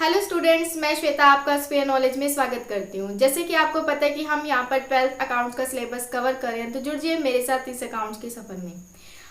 Hello students, मैं श्वेता आपका spare knowledge में स्वागत करती हूँ। जैसे कि आपको पता है कि हम यहाँ पर 12th अकाउंट्स का सिलेबस कवर कर रहे हैं, तो जुड़िए मेरे साथ इस अकाउंट्स के सफर में।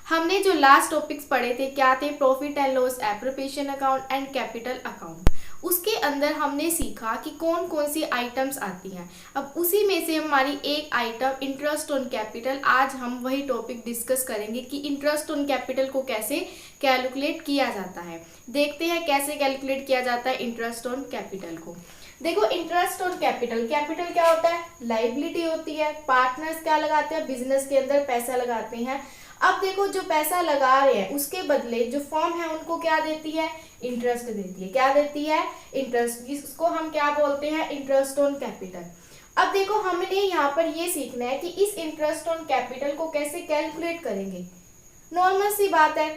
हमने जो लास्ट टॉपिक्स पढ़े थे क्या थे, profit and loss, appropriation account and capital account. उसके अंदर हमने सीखा कि कौन कौन सी आइटम्स आती हैं। अब उसी में से हमारी एक आइटम इंटरेस्ट ऑन कैपिटल, आज हम वही टॉपिक डिस्कस करेंगे कि इंटरेस्ट ऑन कैपिटल को कैसे कैलकुलेट किया जाता है। देखते हैं कैसे कैलकुलेट किया जाता है इंटरेस्ट ऑन कैपिटल को। देखो, इंटरेस्ट ऑन कैपिटल, कैपिटल क्या होता है? लाइबिलिटी होती है। पार्टनर्स क्या लगाते हैं? बिजनेस के अंदर पैसा लगाते हैं। अब देखो, जो पैसा लगा रहे हैं उसके बदले जो फर्म है उनको क्या देती है? इंटरेस्ट देती है। क्या देती है? इंटरेस्ट। इसको हम क्या बोलते हैं? Interest on capital. अब देखो, हमने यहाँ पर ये सीखना है कि इस इंटरेस्ट ऑन कैपिटल को कैसे कैलकुलेट करेंगे। नॉर्मल सी बात है,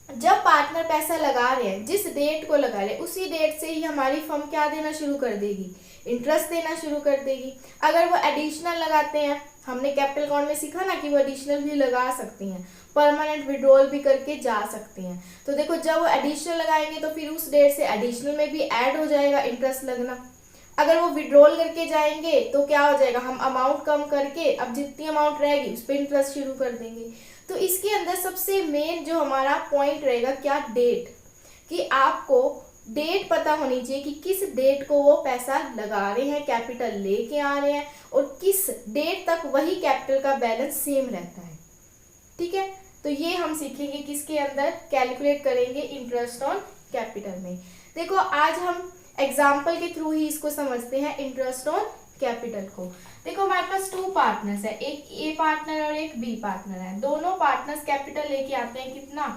जब पार्टनर पैसा लगा रहे हैं, जिस डेट को लगा रहे हैं उसी डेट से ही हमारी फर्म क्या देना शुरू कर देगी? इंटरेस्ट देना शुरू कर देगी। अगर वो एडिशनल लगाते हैं, हमने कैपिटल अकाउंट में सीखा ना कि वो एडिशनल भी लगा सकती हैं, परमानेंट विड्रॉल भी करके जा सकते हैं। तो देखो, जब वो एडिशनल लगाएंगे तो फिर उस डेट से एडिशनल में भी ऐड हो जाएगा इंटरेस्ट लगना। अगर वो विड्रॉल करके जाएंगे तो क्या हो जाएगा? हम अमाउंट कम करके अब जितनी अमाउंट रहेगी उस पर इंटरेस्ट शुरू कर देंगे। तो इसके अंदर सबसे मेन जो हमारा पॉइंट रहेगा क्या? डेट। कि आपको डेट पता होनी चाहिए कि किस डेट को वो पैसा लगा रहे हैं, कैपिटल लेके आ रहे हैं, और किस डेट तक वही कैपिटल का बैलेंस सेम रहता है। ठीक है, तो ये हम सीखेंगे किसके अंदर कैलकुलेट करेंगे इंटरेस्ट ऑन कैपिटल में। देखो, आज हम एग्जाम्पल के थ्रू ही इसको समझते हैं इंटरेस्ट ऑन कैपिटल को। देखो, हमारे पास टू पार्टनर्स है, एक ए पार्टनर और एक बी पार्टनर है। दोनों पार्टनर्स कैपिटल लेके आते हैं कितना?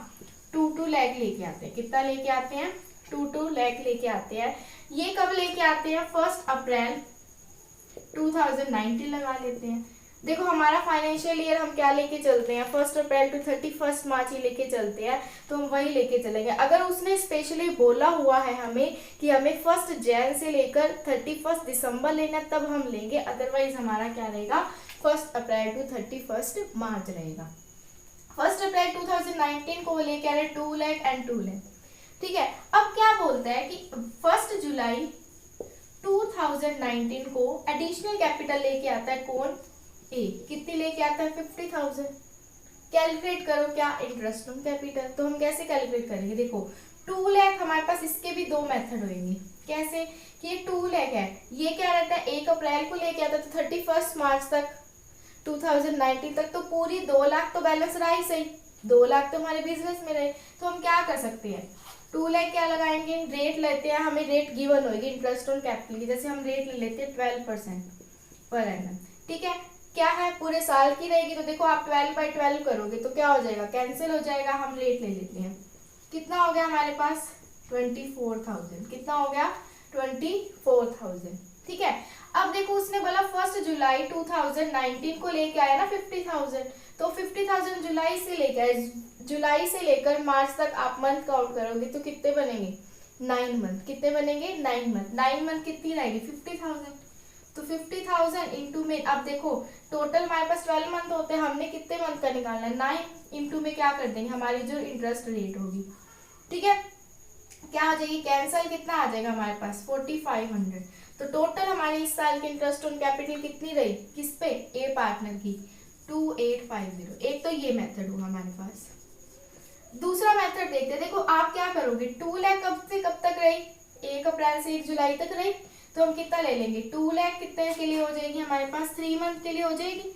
2 लाख लेके आते हैं। कितना लेके आते हैं? 2 लाख लेके आते हैं। ये कब लेके आते हैं? 1 अप्रैल 2019 लगा लेते हैं। देखो, हमारा फाइनेंशियल ईयर हम क्या लेके चलते हैं? 1 अप्रैल टू 31 मार्च ही लेके चलते हैं, तो हम वही लेके चलेंगे। अगर उसने स्पेशली बोला हुआ है हमें कि हमें 1 जनवरी से लेकर 31 दिसंबर लेना, तब हम लेंगे। अदरवाइज हमारा क्या रहेगा? 1 अप्रैल टू 31 मार्च रहेगा। 1 अप्रैल 2019 को वो लेके आ रहे 2 लाख एंड 2 लाख। ठीक है, अब क्या बोलता है कि 1 जुलाई 2019 को एडिशनल कैपिटल लेके आता है कौन? ए। कितनी लेके आता है? 50,000। कैलकुलेट करो क्या? Interest on capital. तो हम कैसे कैलकुलेट करेंगे? देखो, 2 लाख हमारे पास, इसके भी दो मेथड होंगे। कैसे? कि ये 2 लाख है, ये क्या रहता है? 1 अप्रैल को लेके आता है तो 31 मार्च तक 2019 तक तो पूरी 2 लाख तो बैलेंस रहा ही सही। 2 लाख तो हमारे बिजनेस में रहे। तो हम क्या कर सकते हैं? 2 लाख क्या लगाएंगे? रेट लेते हैं, हमें रेट गिवन होगी इंटरेस्ट ऑन कैपिटल की। जैसे हम रेट ले लेते हैं 12% पर एनम। ठीक है, क्या है? पूरे साल की रहेगी। तो देखो, आप 12/12 करोगे तो क्या हो जाएगा? कैंसिल हो जाएगा। हम रेट ले लेते हैं। कितना हो गया हमारे पास? 24,000। कितना हो गया? 24,000। ठीक है, अब देखो, उसने बोला 1 जुलाई 2019 को लेके आया ना 50,000, तो 50,000 जुलाई से लेके आए। जुलाई से लेकर मार्च तक आप मंथ काउंट करोगे तो कितने बनेंगे? 9 मंथ। कितने बनेंगे? 9 मंथ। 9 मंथ कितनी रहेगी? 50,000। तो 50,000 इंटू में, अब देखो टोटल हमारे पास 12 मंथ होते हैं, हमने कितने मंथ का निकालना है? 9 इंटू में क्या कर देंगे? हमारी जो इंटरेस्ट रेट होगी। ठीक है, क्या आ जाएगी? कैंसल। कितना आ जाएगा हमारे पास? 4,500। तो टोटल हमारी इस साल की इंटरेस्ट ऑन कैपिटल कितनी रही? किस पे? ए पार्टनर की 2850। एक तो ये मेथड हुआ हमारे पास। दूसरा मेथड देखते हैं। देखो, आप क्या करोगे? 2 लाख कब से कब तक रही? 1 अप्रैल से 1 जुलाई तक रही। तो हम कितना ले लेंगे? 2 लाख कितने के लिए हो जाएगी हमारे पास? 3 मंथ के लिए हो जाएगी।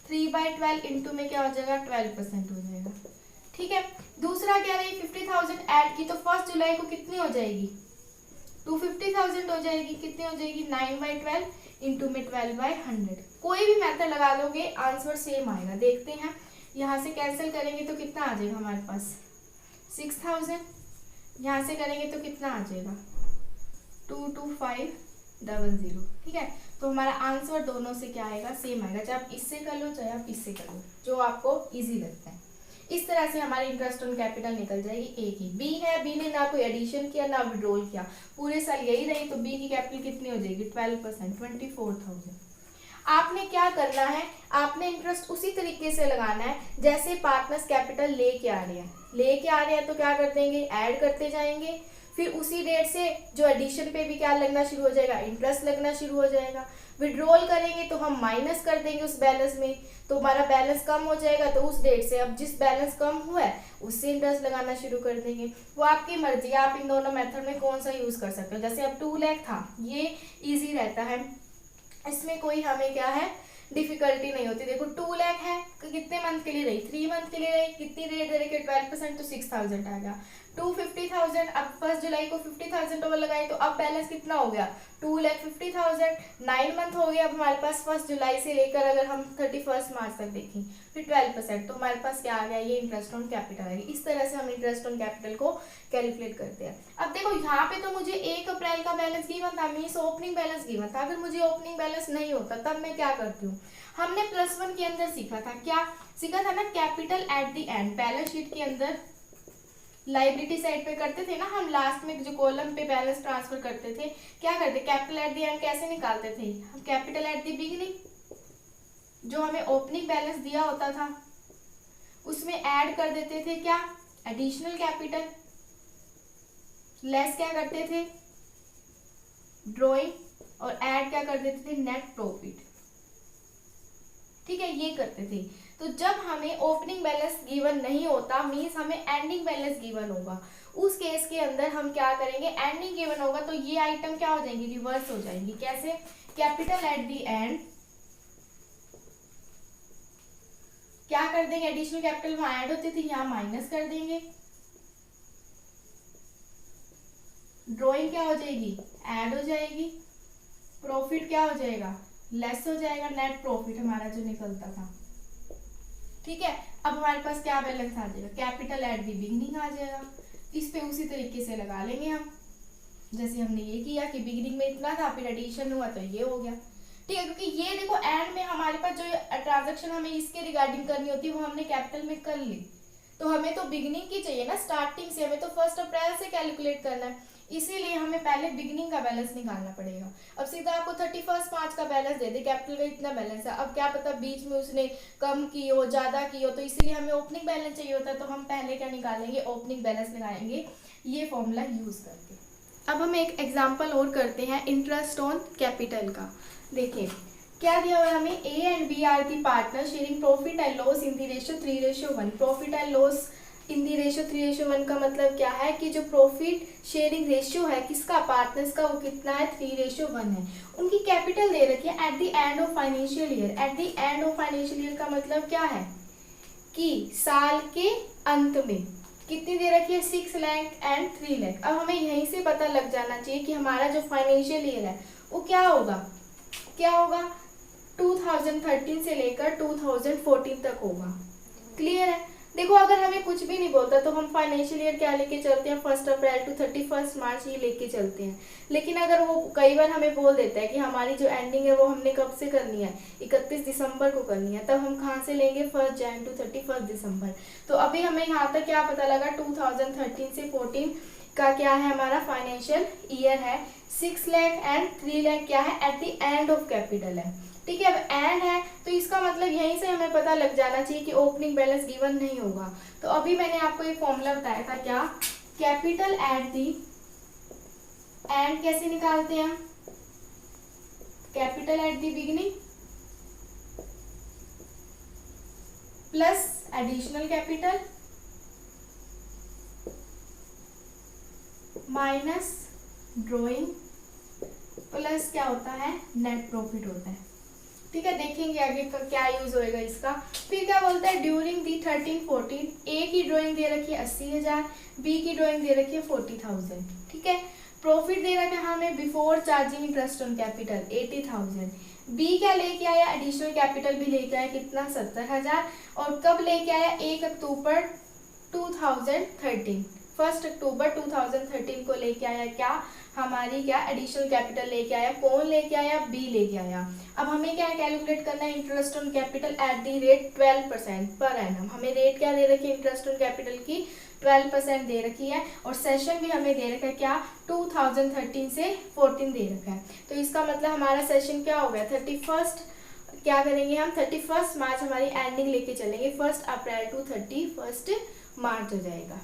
3/12 इंटू में क्या हो जाएगा? 12% हो जाएगा। ठीक है, दूसरा क्या रही? 50,000 ऐड की, तो 1 जुलाई को कितनी हो जाएगी? 250,000 हो जाएगी। कितनी हो जाएगी? 9/12 इंटू में 12/100। कोई भी मेथड लगा लोगे आंसर सेम आएगा। देखते हैं, यहाँ से कैंसिल करेंगे तो कितना आ जाएगा हमारे पास? 6,000। यहाँ से करेंगे तो कितना आ जाएगा? 22500। ठीक है, तो हमारा आंसर दोनों से क्या आएगा? सेम आएगा। चाहे आप इससे कर लो चाहे आप इससे कर लो, जो आपको इजी लगता है। इस तरह से हमारी इंटरेस्ट ऑन कैपिटल निकल जाएगी। ए की। बी है, बी ने ना कोई एडिशन किया ना विड्रॉल किया, पूरे साल यही रही, तो बी की कैपिटल कितनी हो जाएगी? 12%, 24,000। आपने क्या करना है? आपने इंटरेस्ट उसी तरीके से लगाना है जैसे पार्टनर्स कैपिटल लेके आ रहे हैं। लेके आ रहे हैं तो क्या कर देंगे? ऐड करते जाएंगे। फिर उसी डेट से जो एडिशन पे भी क्या लगना शुरू हो जाएगा, इंटरेस्ट लगना शुरू हो जाएगा। विड्रॉल करेंगे तो हम माइनस कर देंगे उस बैलेंस में, तो हमारा बैलेंस कम हो जाएगा, तो उस डेट से अब जिस बैलेंस कम हुआ है उससे इंटरेस्ट लगाना शुरू कर देंगे। वो आपकी मर्जी है, आप इन दोनों मेथड में कौन सा यूज कर सकते हो। जैसे अब 2 लाख था, ये इजी रहता है, इसमें कोई हमें क्या है डिफिकल्टी नहीं होती। देखो 2 लाख है, कितने मंथ के लिए रही, 3 मंथ के लिए रही, कितनी रेट दे रही, 12%, तो 6000 आ गया। 250,000, अब 1 जुलाई को 50,000 ओवर लगाए तो अब बैलेंस कितना हो गया, 2,50,000। 9 मंथ हो गया अब हमारे पास, 1 जुलाई से लेकर अगर हम 31 मार्च तक देखें, फिर 12%, तो हमारे पास क्या आ गया, ये इंटरेस्ट ऑन कैपिटल है। इस तरह से हम इंटरेस्ट ऑन कैपिटल को कैलकुलेट करते हैं। अब देखो यहाँ पे तो मुझे 1 अप्रैल का बैलेंस गिवन था, मीन्स ओपनिंग बैलेंस गिवन था। अगर मुझे ओपनिंग बैलेंस नहीं होता तब मैं क्या करती हूँ, हमने +1 के अंदर सीखा था, क्या सीखा था ना, capital at the end. Balance sheet के अंदर लाइबिलिटी साइड पे करते थे ना हम, लास्ट में जो कॉलम पे बैलेंस ट्रांसफर करते थे, क्या करते, कैपिटल एट द एंड कैसे निकालते थे हम, कैपिटल एट द बिगिनिंग, जो हमें ओपनिंग बैलेंस दिया होता था उसमें ऐड कर देते थे क्या, एडिशनल कैपिटल, लेस क्या करते थे, ड्रॉइंग, और ऐड क्या कर देते थे, नेट प्रॉफिट। ठीक है, ये करते थे। तो जब हमें ओपनिंग बैलेंस गिवन नहीं होता, मींस हमें एंडिंग बैलेंस गिवन होगा, उस केस के अंदर हम क्या करेंगे, एंडिंग गिवन होगा तो ये आइटम क्या हो जाएंगी, रिवर्स हो जाएंगी। कैसे, कैपिटल एट द एंड क्या कर देंगे, एडिशनल कैपिटल वहां ऐड होती थी, यहाँ माइनस कर देंगे, ड्रॉइंग क्या हो जाएगी, ऐड हो जाएगी, प्रॉफिट क्या हो जाएगा, लेस हो जाएगा, नेट प्रॉफिट हमारा जो निकलता था। ठीक है, अब हमारे पास क्या बैलेंस आ जाएगा, कैपिटल एट दी बिगिनिंग आ जाएगा। इस पे उसी तरीके से लगा लेंगे हम, जैसे हमने ये किया कि बिगिनिंग में इतना था, फिर एडिशन हुआ तो ये हो गया। ठीक है, क्योंकि ये देखो एंड में हमारे पास जो ट्रांजेक्शन हमें इसके रिगार्डिंग करनी होती है वो हमने कैपिटल में कर ली, तो हमें तो बिगिनिंग की चाहिए ना, स्टार्टिंग से, हमें तो 1 अप्रैल से कैलकुलेट करना है, इसीलिए हमें पहले बिगिनिंग का बैलेंस निकालना पड़ेगा। अब सीधा आपको 31 मार्च का बैलेंस दे दे, कैपिटल का इतना बैलेंस है, अब क्या पता बीच में उसने कम की हो, ज्यादा की हो, तो इसीलिए हमें ओपनिंग बैलेंस चाहिए होता है, तो हम पहले क्या निकालेंगे, ओपनिंग बैलेंस लगाएंगे, ये फॉर्मूला यूज करके। अब हम एक एग्जाम्पल और करते हैं इंटरेस्ट ऑन कैपिटल का। देखिए क्या दिया हुआ है हमें, A and B are the partner sharing profit and loss in the ratio 3:1। Profit and loss in the ratio 3:1 का मतलब क्या है कि जो प्रॉफिट शेयरिंग रेशियो है किसका, पार्टनर्स का, वो कितना है, 3:1 है। उनकी कैपिटल दे रखी है at the end of financial year. At the end of financial year का मतलब क्या है कि साल के अंत में कितनी दे रखी है, 6 लाख एंड 3 लाख। अब हमें यहीं से पता लग जाना चाहिए कि हमारा जो फाइनेंशियल ईयर है वो क्या होगा, क्या होगा, 2013 से लेकर 2014 तक होगा। क्लियर है। देखो अगर हमें कुछ भी नहीं बोलता तो हम फाइनेंशियल ईयर क्या लेके चलते हैं, 1 अप्रैल टू 31 मार्च ये लेके चलते हैं। लेकिन अगर वो कई बार हमें बोल देता है कि हमारी जो एंडिंग है वो हमने कब से करनी है, 31 दिसंबर को करनी है, तब हम कहाँ से लेंगे, 1 जनवरी टू 31 दिसंबर। तो अभी हमें यहाँ तक क्या पता लगा, 2013 से 14 का क्या है, हमारा फाइनेंशियल ईयर है। 6 लाख एंड 3 लाख क्या है, at the end of capital है। ठीक है, अब एंड है तो इसका मतलब यहीं से हमें पता लग जाना चाहिए कि ओपनिंग बैलेंस गिवन नहीं होगा। तो अभी मैंने आपको एक फॉर्मूला बताया था, क्या, कैपिटल एट दी एंड कैसे निकालते हैं, capital at the beginning plus additional capital minus drawing plus क्या होता है, नेट प्रॉफिट होता है। ठीक है, देखेंगे आगे का क्या यूज होएगा इसका। फिर क्या बोलता है, ड्यूरिंग दी 13-14 ए की ड्राइंग दे रखी है 80,000, बी की ड्राइंग दे रखी है 40,000। ठीक है, प्रॉफिट दे रखा है हमें before charging interest on capital 80,000। B क्या लेके आया, एडिशनल कैपिटल भी लेके आया, कितना, 70,000, और कब लेके आया, 1 अक्टूबर 2013, 1 अक्टूबर 2013 को लेके आया, क्या, हमारी क्या एडिशनल कैपिटल लेके आया, कौन लेके आया, बी लेके आया। अब हमें क्या कैलकुलेट करना है, interest on capital at the rate 12% per annum. हमें रेट क्या दे रखी है, इंटरेस्ट ऑन कैपिटल की 12% दे रखी है, और सेशन भी हमें दे रखा है क्या, 2013 से 14 दे रखा है। तो इसका मतलब हमारा सेशन क्या हो गया, 31 क्या करेंगे हम, 31 मार्च हमारी एंडिंग लेके चलेंगे, 1 अप्रैल टू 31 मार्च हो जाएगा।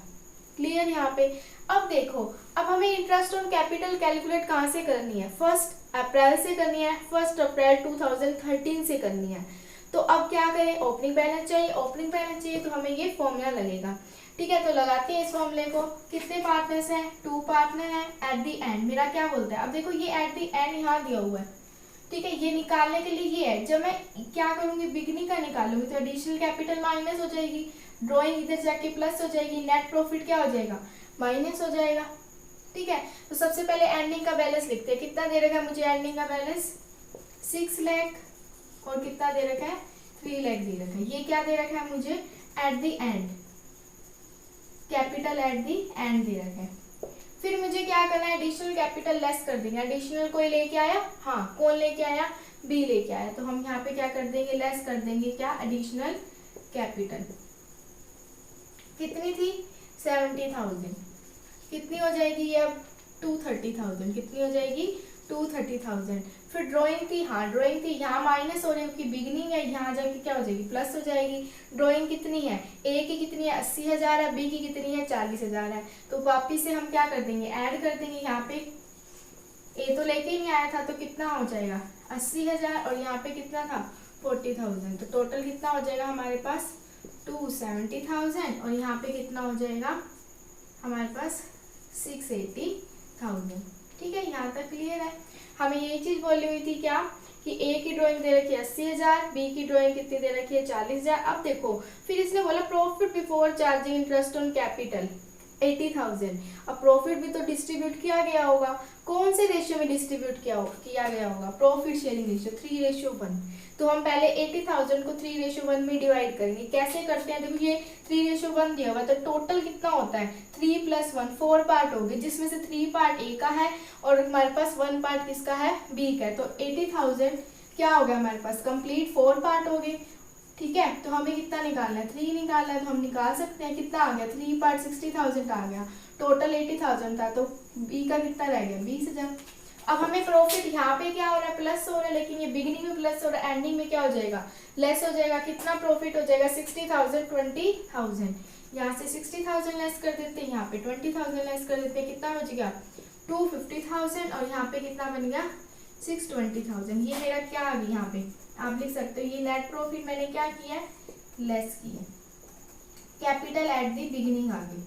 क्लियर यहाँ पे। अब देखो, अब हमें इंटरेस्ट ऑन कैपिटल कैलकुलेट कहाँ से करनी है, 1 अप्रैल से करनी है, 1 अप्रैल 2013 से करनी है। तो अब क्या करें, ओपनिंग बैलेंस चाहिए, ओपनिंग बैलेंस चाहिए तो हमें ये फॉर्मूला लगेगा। ठीक है, तो लगाते हैं इस फॉर्मूले को। कितने पार्टनर्स हैं, 2 पार्टनर हैं। एट द एंड मेरा क्या बोलता है, अब देखो ये एट द एंड यहाँ दिया हुआ है, ठीक है, ये निकालने के लिए ये है। जब मैं क्या करूंगी, बिगनिंग का निकालूंगी तो एडिशनल कैपिटल माइनस हो जाएगी, ड्रॉइंग इधर जाके प्लस हो जाएगी, नेट प्रॉफिट क्या हो जाएगा, माइनस हो जाएगा। ठीक है, तो सबसे पहले एंडिंग का बैलेंस लिखते हैं। कितना दे रखा है मुझे एंडिंग का बैलेंस, 6 लाख, और कितना दे रखा है, 3 लाख दे रखा है। ये क्या दे रखा है मुझे, at the end, capital at the and they रखा है। फिर मुझे क्या करना है, एडिशनल कैपिटल लेस कर देंगे। एडिशनल कोई लेके आया, हाँ, कौन लेके आया, बी लेके आया, तो हम यहाँ पे क्या कर देंगे, लेस कर देंगे क्या, एडिशनल कैपिटल। कितनी थी, 70,000, कितनी हो जाएगी ये अब, 230,000, कितनी हो जाएगी, 230,000। फिर ड्राइंग थी, हाँ ड्राइंग थी, यहाँ माइनस हो रही है क्योंकि बिगनिंग है, यहाँ जाके क्या हो जाएगी, प्लस हो जाएगी। ड्राइंग कितनी है, ए की कितनी है, 80,000 है, बी की कितनी है, 40,000 है। तो वापिस से हम क्या कर देंगे, ऐड कर देंगे। यहाँ पे ए तो लेके ही नहीं आया था, तो कितना हो जाएगा, 80,000, और यहाँ पे कितना था, 40,000। तो टोटल कितना हो जाएगा हमारे पास, 270,000, और यहाँ पे कितना हो जाएगा हमारे पास, 680,000। ठीक है, यहाँ तक क्लियर है। हमें यही चीज बोली हुई थी क्या, कि ए की ड्राइंग दे रखी है 80,000, बी की ड्राइंग कितनी दे रखी है, 40,000। अब देखो, फिर इसने बोला profit before charging interest on capital 80,000। अब प्रॉफिट भी तो डिस्ट्रीब्यूट किया गया होगा, कौन से रेशियो में डिस्ट्रीब्यूट किया गया होगा, प्रॉफिट शेयरिंग रेशियो 3:1। तो हम पहले 80,000 को 3:1 में डिवाइड करेंगे। कैसे करते हैं, देखो ये 3:1 दिया हुआ है, तो टोटल कितना होता है, 3 + 1, 4 पार्ट हो गए, जिसमें से 3 पार्ट ए का है और हमारे पास 1 पार्ट किसका है, बी का है। तो 80,000 क्या हो गया हमारे पास, कंप्लीट 4 पार्ट हो गए। ठीक है, तो हमें कितना निकालना है, 3 निकालना है, तो हम निकाल सकते हैं। कितना आ गया, 3 पार्ट 60,000 आ गया, टोटल 80,000 था, तो बी का कितना रह गया, 20,000। अब हमें प्रॉफिट यहाँ पे क्या हो रहा है, प्लस हो रहा है, लेकिन ये बिगिनिंग में प्लस हो रहा है, एंडिंग में क्या हो जाएगा, लेस हो जाएगा। कितना प्रॉफिट हो जाएगा, 60,000, 20,000। यहाँ से 60,000 लेस कर देते हैं, यहाँ पे 20,000 लेस कर देते हैं, कितना बच गया, 250,000, और यहाँ पे कितना बन गया, 620,000। ये मेरा क्या आ गया, यहाँ पे आप लिख सकते हो, ये नेट प्रॉफिट मैंने क्या किया है, लेस किया, कैपिटल एट द बिगिनिंग आ गई।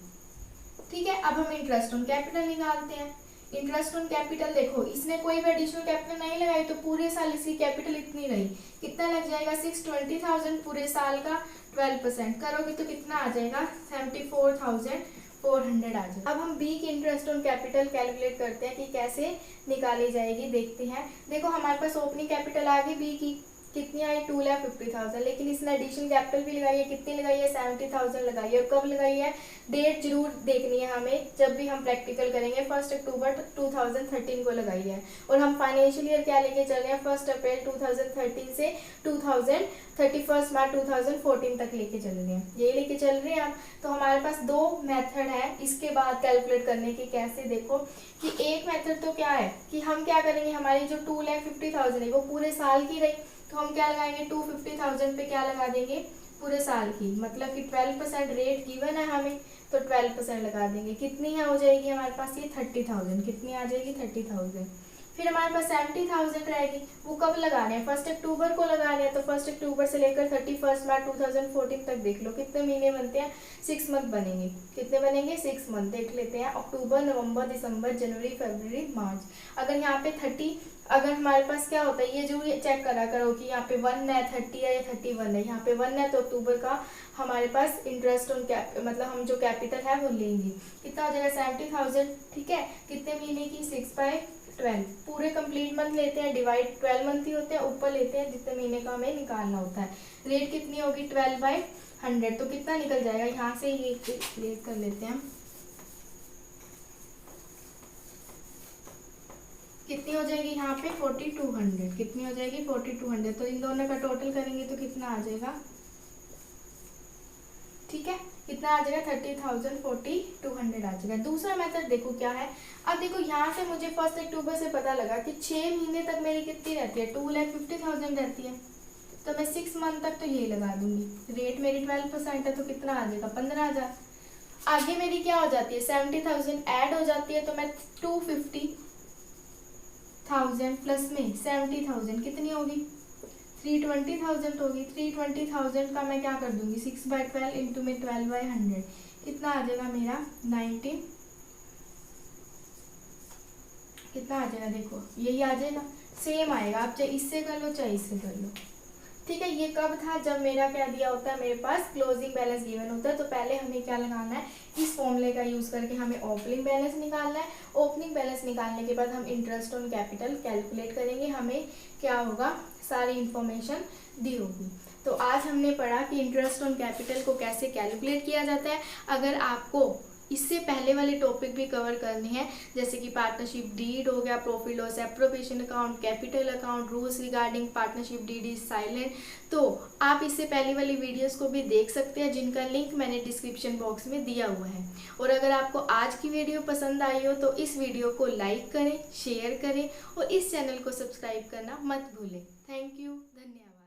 ठीक है, अब हम इंटरेस्ट ऑन कैपिटल निकालते हैं। इंटरेस्ट ऑन कैपिटल देखो, इसने कोई भी एडिशनल कैपिटल नहीं लगाई, तो पूरे साल इसकी कैपिटल इतनी रही, कितना लग जाएगा, 620,000 पूरे साल का 12% करोगे तो कितना आ जाएगा, 74,400 आ जाएगा। अब हम बी की इंटरेस्ट ऑन कैपिटल कैलकुलेट करते हैं कि कैसे निकाली जाएगी, देखते हैं। देखो हमारे पास ओपनिंग कैपिटल आ गई बी की, कितनी आई, 2,50,000, लेकिन इसने एडिशनल कैपिटल भी लगाई है, कितनी लगाई है, 70,000 लगाई है। और कब लगाई है, डेट जरूर देखनी है हमें, जब भी हम प्रैक्टिकल करेंगे, 1 अक्टूबर 2013 को लगाई है। और हम फाइनेंशियल ईयर क्या लेके चल रहे हैं, 1 अप्रैल 2013 से 31 मार्च 2014 तक लेके चल रहे हैं, ये लेके चल रहे हैं हम। तो हमारे पास 2 मेथड है इसके बाद कैलकुलेट करने की। कैसे, देखो कि एक मेथड तो क्या है कि हम क्या करेंगे, हमारी जो 2,50,000 है वो पूरे साल की रही, तो हम क्या लगाएंगे, 250,000 पे क्या लगा देंगे, पूरे साल की, मतलब कि 12% रेट गिवन है हमें, तो 12% लगा देंगे। कितनी है हो जाएगी हमारे पास ये, 30,000, कितनी आ जाएगी, 30,000। फिर हमारे पास 70,000 रहेगी, वो कब लगाने हैं, 1 अक्टूबर को लगाने हैं, तो 1 अक्टूबर से लेकर 31 मार्च 2014 तक देख लो कितने महीने बनते हैं, 6 मंथ बनेंगे। कितने बनेंगे, 6 मंथ। देख लेते हैं, अक्टूबर, नवंबर, दिसंबर, जनवरी, फरवरी, मार्च। अगर यहाँ पे 30, अगर हमारे पास क्या होता है, ये जो चेक करा करो कि यहाँ पे 1 है, 30 है या 31 है, यहाँ पे 1 है, तो अक्टूबर का हमारे पास इंटरेस्ट ऑन मतलब हम जो कैपिटल है वो लेंगे, कितना हो जाएगा, 70,000। ठीक है, कितने महीने की, 6/12, पूरे कंप्लीट मंथ लेते हैं, डिवाइड 12 मंथ ही होते हैं, ऊपर लेते हैं जितने महीने का हमें निकालना होता है। रेट कितनी होगी, 12/100, तो कितना निकल जाएगा, यहाँ से ये रेट कर लेते हैं, कितनी हो जाएगी यहाँ पे, 4200, कितनी हो जाएगी, 4200। तो इन दोनों का टोटल करेंगे तो कितना आ जाएगा, ठीक है, कितना आ जाएगा, 30,4200 आ जाएगा। दूसरा मेथड देखो क्या है, अब देखो यहाँ से मुझे 1 अक्टूबर से पता लगा कि 6 महीने तक मेरी कितनी रहती है, 2,50,000 रहती है, तो मैं 6 मंथ तक तो यही लगा दूंगी। रेट मेरी 12% है, तो कितना आ जाएगा, 15,000। आगे मेरी क्या हो जाती है, 70,000 ऐड हो जाती है, तो मैं 250,000 प्लस में 70,000 कितनी होगी, 320,000 होगी। 320,000 का मैं क्या कर दूंगी, 6/12 इंटू में 12/100, कितना आ जाएगा मेरा 19, कितना आ जाएगा, देखो यही आ जाएगा, सेम आएगा, आप चाहे इससे कर लो चाहे इससे कर लो। ठीक है, ये कब था, जब मेरा क्या दिया होता है, मेरे पास क्लोजिंग बैलेंस गिवन होता है। तो पहले हमें क्या लगाना है, इस फॉर्मूले का यूज करके हमें ओपनिंग बैलेंस निकालना है। ओपनिंग बैलेंस निकालने के बाद हम इंटरेस्ट ऑन कैपिटल कैलकुलेट करेंगे, हमें क्या होगा, सारी इंफॉर्मेशन दी होगी। तो आज हमने पढ़ा कि इंटरेस्ट ऑन कैपिटल को कैसे कैलकुलेट किया जाता है। अगर आपको इससे पहले वाले टॉपिक भी कवर करने हैं, जैसे कि पार्टनरशिप डीड हो गया, profit loss appropriation account, capital account, rules regarding partnership deed is silent, तो आप इससे पहले वाली वीडियोस को भी देख सकते हैं, जिनका लिंक मैंने डिस्क्रिप्शन बॉक्स में दिया हुआ है। और अगर आपको आज की वीडियो पसंद आई हो तो इस वीडियो को लाइक करें, शेयर करें और इस चैनल को सब्सक्राइब करना मत भूलें। थैंक यू, धन्यवाद।